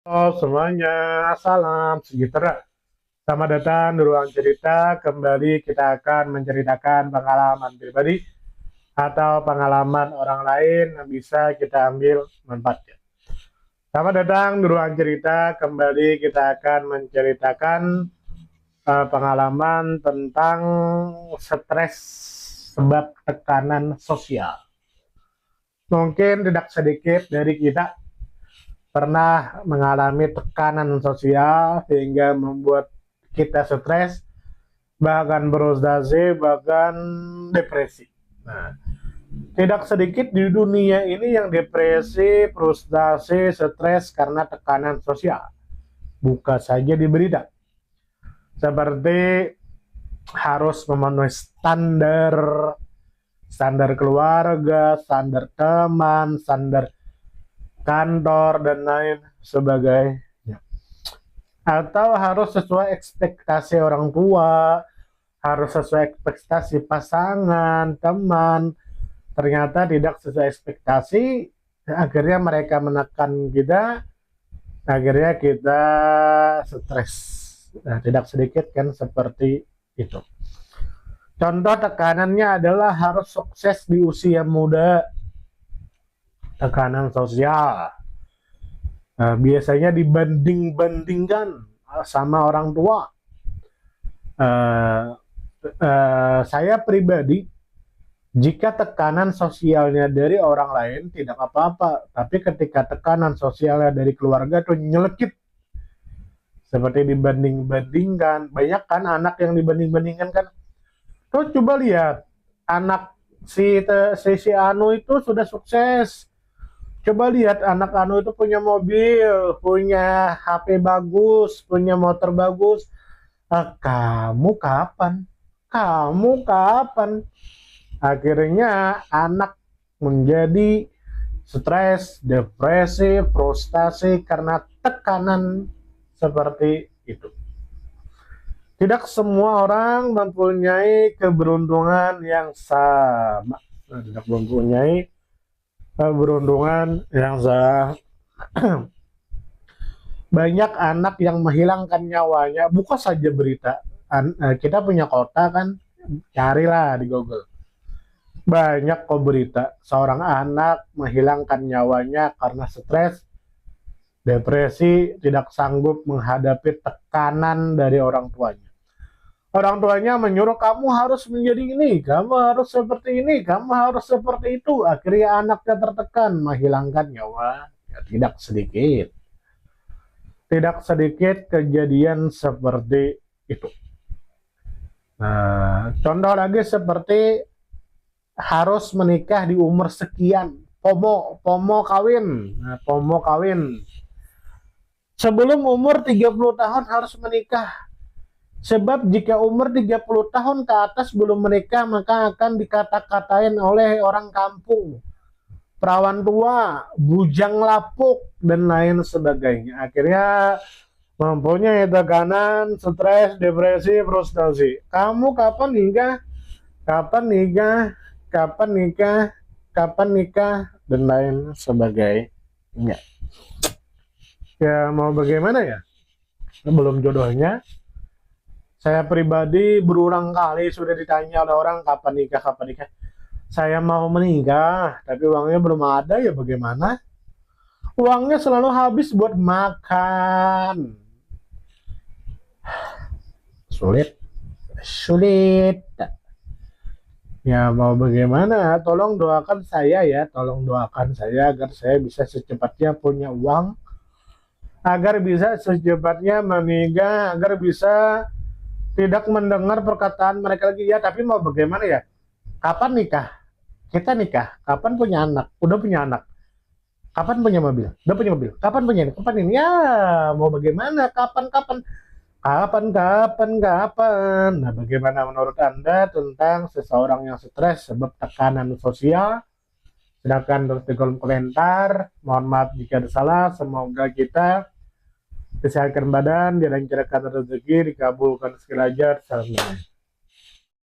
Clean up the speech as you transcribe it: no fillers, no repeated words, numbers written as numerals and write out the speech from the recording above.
Halo semuanya, salam sejahtera. Selamat datang di ruang cerita. Kembali kita akan menceritakan pengalaman pribadi atau pengalaman orang lain yang bisa kita ambil manfaatnya. Selamat datang di ruang cerita. Kembali kita akan menceritakan pengalaman tentang stres sebab tekanan sosial. Mungkin tidak sedikit dari kita pernah mengalami tekanan sosial sehingga membuat kita stres, bahkan frustasi, bahkan depresi. Nah, tidak sedikit di dunia ini yang depresi, frustasi, stres karena tekanan sosial. Buka saja di berita. Seperti harus memenuhi standar keluarga, standar teman, standar kantor, dan lain sebagainya. Atau harus sesuai ekspektasi orang tua, harus sesuai ekspektasi pasangan, teman. Ternyata tidak sesuai ekspektasi, akhirnya mereka menekan kita, akhirnya kita stres. Nah, tidak sedikit kan seperti itu. Contoh tekanannya adalah harus sukses di usia muda. Tekanan sosial. Nah, biasanya dibanding-bandingkan sama orang tua. Saya pribadi, jika tekanan sosialnya dari orang lain tidak apa-apa, tapi ketika tekanan sosialnya dari keluarga itu nyelekit. Seperti dibanding-bandingkan. Banyak kan anak yang dibanding-bandingkan kan. Tuh coba lihat, anak si Anu itu sudah sukses. Coba lihat anak Anu itu punya mobil, punya HP bagus, punya motor bagus. Kamu kapan? Kamu kapan? Akhirnya anak menjadi stres, depresi, frustasi karena tekanan seperti itu. Tidak semua orang mempunyai keberuntungan yang sama. Tidak mempunyai keberuntungan yang sama. Banyak anak yang menghilangkan nyawanya. Buka saja berita. Kita punya kota kan, carilah di Google. Banyak kok berita seorang anak menghilangkan nyawanya karena stres, depresi, tidak sanggup menghadapi tekanan dari orang tuanya. Orang tuanya menyuruh kamu harus menjadi ini, kamu harus seperti ini, kamu harus seperti itu. Akhirnya anaknya tertekan, menghilangkan nyawa. Ya, tidak sedikit. Tidak sedikit kejadian seperti itu. Nah, contoh lagi seperti harus menikah di umur sekian. FOMO kawin. Nah, FOMO kawin. Sebelum umur 30 tahun harus menikah. Sebab jika umur 30 tahun ke atas belum menikah, maka akan dikata-katain oleh orang kampung. Perawan tua, bujang lapuk, dan lain sebagainya. Akhirnya mempunyai tekanan, stres, depresi, frustasi. Kamu kapan nikah? Kapan nikah? Kapan nikah? Kapan nikah? Dan lain sebagainya. Ya mau bagaimana ya? Belum jodohnya. Saya pribadi berulang kali sudah ditanya oleh orang kapan nikah, kapan nikah. Saya mau menikah, tapi uangnya belum ada, ya bagaimana? Uangnya selalu habis buat makan. Sulit. Ya mau bagaimana? Tolong doakan saya ya, tolong doakan saya agar saya bisa secepatnya punya uang, agar bisa secepatnya menikah, agar bisa tidak mendengar perkataan mereka lagi. Ya tapi mau bagaimana ya, kapan nikah, kita nikah, kapan punya anak, udah punya anak, kapan punya mobil, udah punya mobil, kapan punya ini, kapan ini, ya mau bagaimana, kapan. Nah bagaimana menurut Anda tentang seseorang yang stres sebab tekanan sosial? Silakan tulis di kolom komentar. Mohon maaf jika ada salah. Semoga kita disehatkan badan, dilancarkan rezeki, dikabulkan segala ajar. Salam.